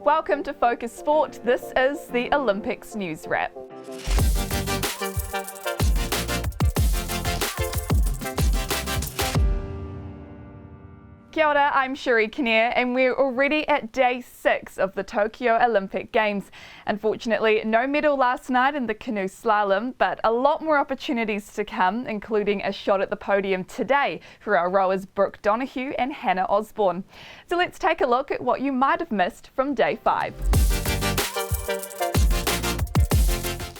Welcome to Focus Sport. This is the Olympics News Wrap. Kia ora, I'm Sherry Kinnear and we're already at day 6 of the Tokyo Olympic Games. Unfortunately, no medal last night in the canoe slalom, but a lot more opportunities to come, including a shot at the podium today for our rowers Brooke Donoghue and Hannah Osborne. So let's take a look at what you might have missed from day 5.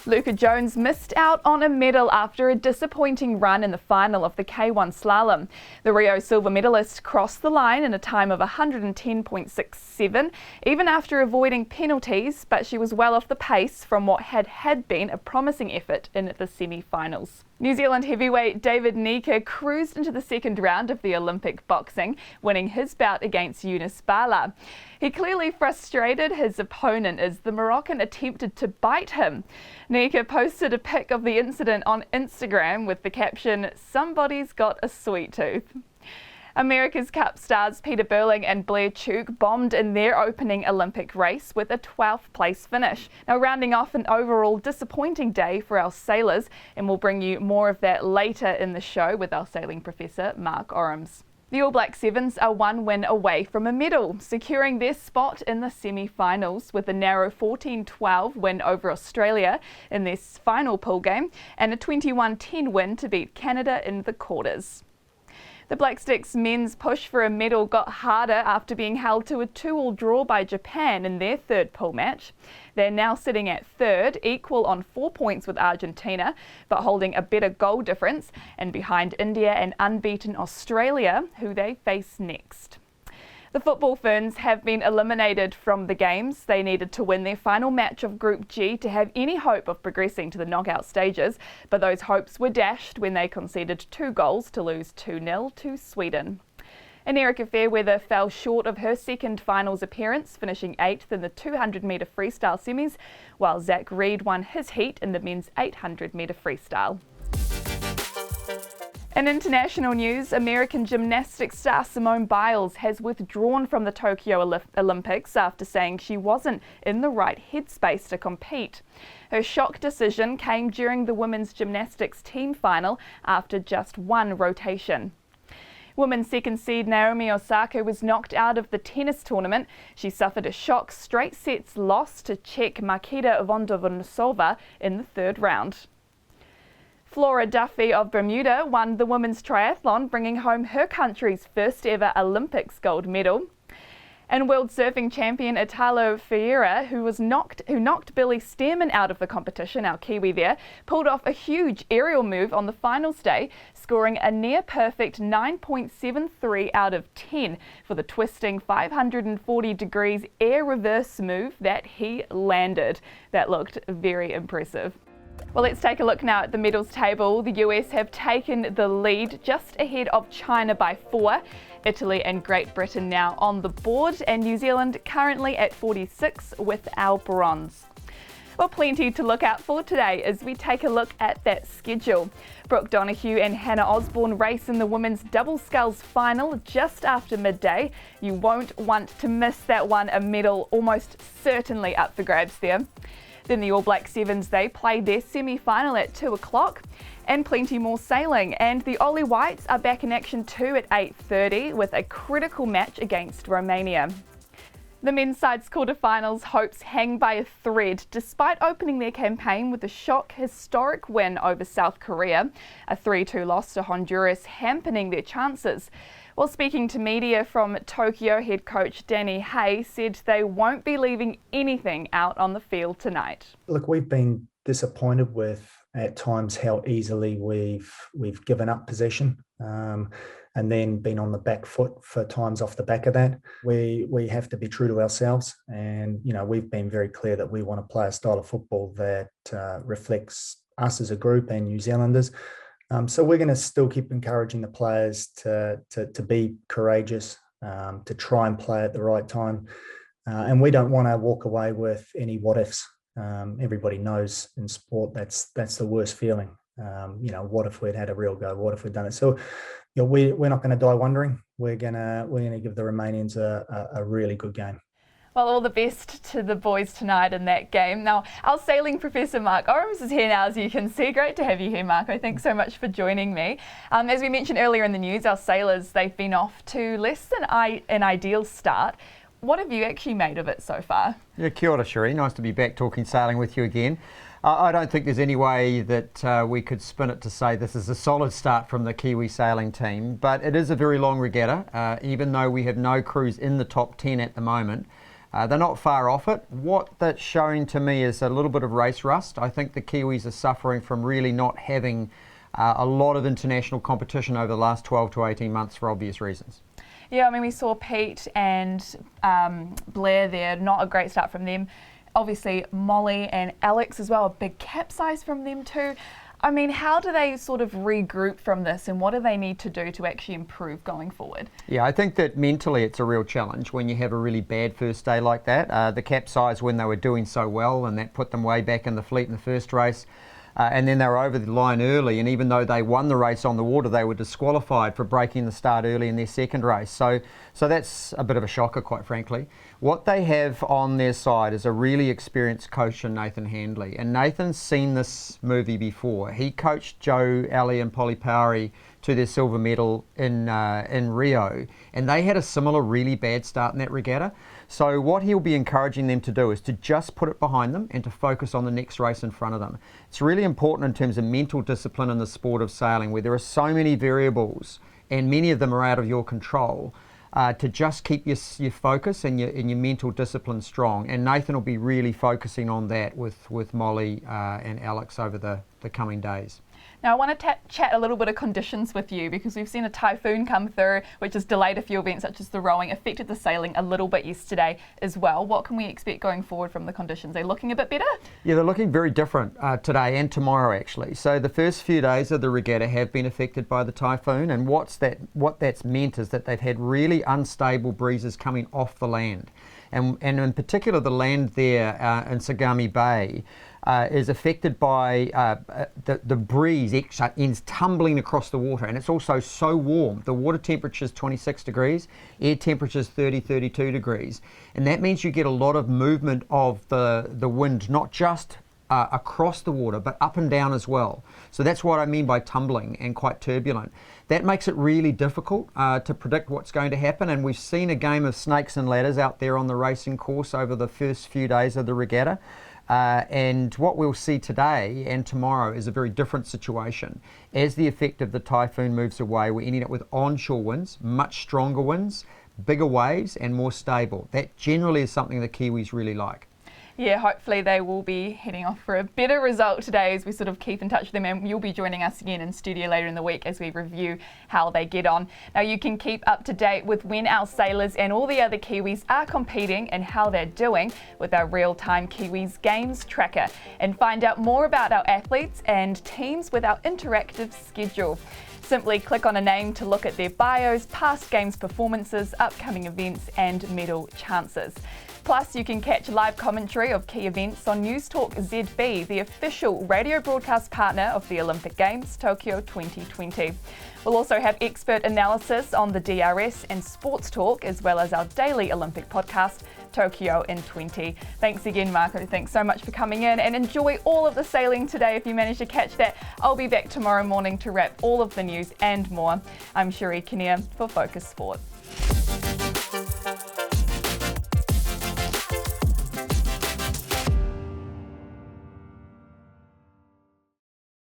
Luka Jones missed out on a medal after a disappointing run in the final of the K1 slalom. The Rio silver medalist crossed the line in a time of 110.67, even after avoiding penalties, but she was well off the pace from what had been a promising effort in the semi-finals. New Zealand heavyweight David Nika cruised into the second round of the Olympic boxing, winning his bout against Yunus Bala. He clearly frustrated his opponent as the Moroccan attempted to bite him. Nika posted a pic of the incident on Instagram with the caption, "Somebody's got a sweet tooth." America's Cup stars Peter Burling and Blair Tuke bombed in their opening Olympic race with a 12th place finish. Now rounding off an overall disappointing day for our sailors, and we'll bring you more of that later in the show with our sailing professor Mark Orams. The All Black Sevens are one win away from a medal, securing their spot in the semi-finals with a narrow 14-12 win over Australia in their final pool game and a 21-10 win to beat Canada in the quarters. The Black Sticks men's push for a medal got harder after being held to a 2-2 draw by Japan in their third pool match. They're now sitting at third, equal on 4 points with Argentina, but holding a better goal difference and behind India and unbeaten Australia, who they face next. The Football Ferns have been eliminated from the games. They needed to win their final match of Group G to have any hope of progressing to the knockout stages, but those hopes were dashed when they conceded 2 goals to lose 2-0 to Sweden. And Erica Fairweather fell short of her second finals appearance, finishing 8th in the 200-metre freestyle semis, while Zach Reed won his heat in the men's 800-metre freestyle. In international news, American gymnastics star Simone Biles has withdrawn from the Tokyo Olympics after saying she wasn't in the right headspace to compete. Her shock decision came during the women's gymnastics team final after just one rotation. Women's second seed Naomi Osaka was knocked out of the tennis tournament. She suffered a shock straight sets loss to Czech Marketa Vondrousova in the third round. Flora Duffy of Bermuda won the women's triathlon, bringing home her country's first ever Olympics gold medal. And world surfing champion Italo Ferreira, who knocked Billy Stearman out of the competition, our Kiwi there, pulled off a huge aerial move on the finals day, scoring a near-perfect 9.73 out of 10 for the twisting 540 degrees air reverse move that he landed. That looked very impressive. Well, let's take a look now at the medals table. The US have taken the lead just ahead of China by 4. Italy and Great Britain now on the board, and New Zealand currently at 46 with our bronze. Well, plenty to look out for today as we take a look at that schedule. Brooke Donoghue and Hannah Osborne race in the women's double sculls final just after midday. You won't want to miss that one, a medal almost certainly up for grabs there. Then the All Black Sevens, they play their semi-final at 2 o'clock, and plenty more sailing. And the Ollie Whites are back in action too at 8:30 with a critical match against Romania. The men's side's quarterfinals hopes hang by a thread despite opening their campaign with a shock historic win over South Korea, a 3-2 loss to Honduras hampering their chances. While speaking to media from Tokyo, head coach Danny Hay said they won't be leaving anything out on the field tonight. Look, we've been disappointed with at times how easily we've given up possession and then been on the back foot for times off the back of that. We have to be true to ourselves, and we've been very clear that we want to play a style of football that reflects us as a group and New Zealanders. So we're going to still keep encouraging the players to be courageous, to try and play at the right time. And we don't want to walk away with any what-ifs. Everybody knows in sport that's the worst feeling. What if we'd had a real go? What if we'd done it? So we're not going to die wondering. We're going to give the Romanians a really good game. Well, all the best to the boys tonight in that game. Now, our sailing professor, Mark Orams, is here now, as you can see. Great to have you here, Marco. Thanks so much for joining me. As we mentioned earlier in the news, our sailors, they've been off to less than an ideal start. What have you actually made of it so far? Yeah, kia ora, Sheree. Nice to be back talking sailing with you again. I don't think there's any way that we could spin it to say this is a solid start from the Kiwi sailing team, but it is a very long regatta, even though we have no crews in the top 10 at the moment. They're not far off it. What that's showing to me is a little bit of race rust. I think the Kiwis are suffering from really not having a lot of international competition over the last 12 to 18 months for obvious reasons. Yeah, I mean, we saw Pete and Blair there, not a great start from them. Obviously, Molly and Alex as well, a big capsize from them too. I mean, how do they sort of regroup from this, and what do they need to do to actually improve going forward? Yeah, I think that mentally it's a real challenge when you have a really bad first day like that. The capsize when they were doing so well, and that put them way back in the fleet in the first race. And then they were over the line early, and even though they won the race on the water, they were disqualified for breaking the start early in their second race. So that's a bit of a shocker, quite frankly. What they have on their side is a really experienced coach in Nathan Handley, and Nathan's seen this movie before. He coached Joe, Ali and Polly Powery to their silver medal in Rio, and they had a similar really bad start in that regatta. So what he'll be encouraging them to do is to just put it behind them and to focus on the next race in front of them. It's really important in terms of mental discipline in the sport of sailing, where there are so many variables and many of them are out of your control, to just keep your focus and your mental discipline strong. And Nathan will be really focusing on that with Molly and Alex over the coming days. Now, I want to chat a little bit of conditions with you, because we've seen a typhoon come through, which has delayed a few events such as the rowing, affected the sailing a little bit yesterday as well. What can we expect going forward from the conditions? Are they looking a bit better? Yeah, they're looking very different today and tomorrow, actually. So the first few days of the regatta have been affected by the typhoon, and what that's meant is that they've had really unstable breezes coming off the land. And in particular, the land there in Sagami Bay is affected by the breeze ends tumbling across the water, and it's also so warm. The water temperature is 26 degrees, air temperature is 32 degrees, and that means you get a lot of movement of the wind, not just across the water, but up and down as well. So that's what I mean by tumbling and quite turbulent. That makes it really difficult to predict what's going to happen, and we've seen a game of snakes and ladders out there on the racing course over the first few days of the regatta. And what we'll see today and tomorrow is a very different situation. As the effect of the typhoon moves away, we're ending up with onshore winds, much stronger winds, bigger waves and more stable. That generally is something the Kiwis really like. Yeah, hopefully they will be heading off for a better result today as we sort of keep in touch with them, and you'll be joining us again in studio later in the week as we review how they get on. Now, you can keep up to date with when our sailors and all the other Kiwis are competing and how they're doing with our real-time Kiwis Games tracker, and find out more about our athletes and teams with our interactive schedule. Simply click on a name to look at their bios, past games performances, upcoming events and medal chances. Plus, you can catch live commentary of key events on News Talk ZB, the official radio broadcast partner of the Olympic Games, Tokyo 2020. We'll also have expert analysis on the DRS and Sports Talk, as well as our daily Olympic podcast, Tokyo in 20. Thanks again, Marco. Thanks so much for coming in, and enjoy all of the sailing today if you manage to catch that. I'll be back tomorrow morning to wrap all of the news and more. I'm Sheree Kinnear for Focus Sports.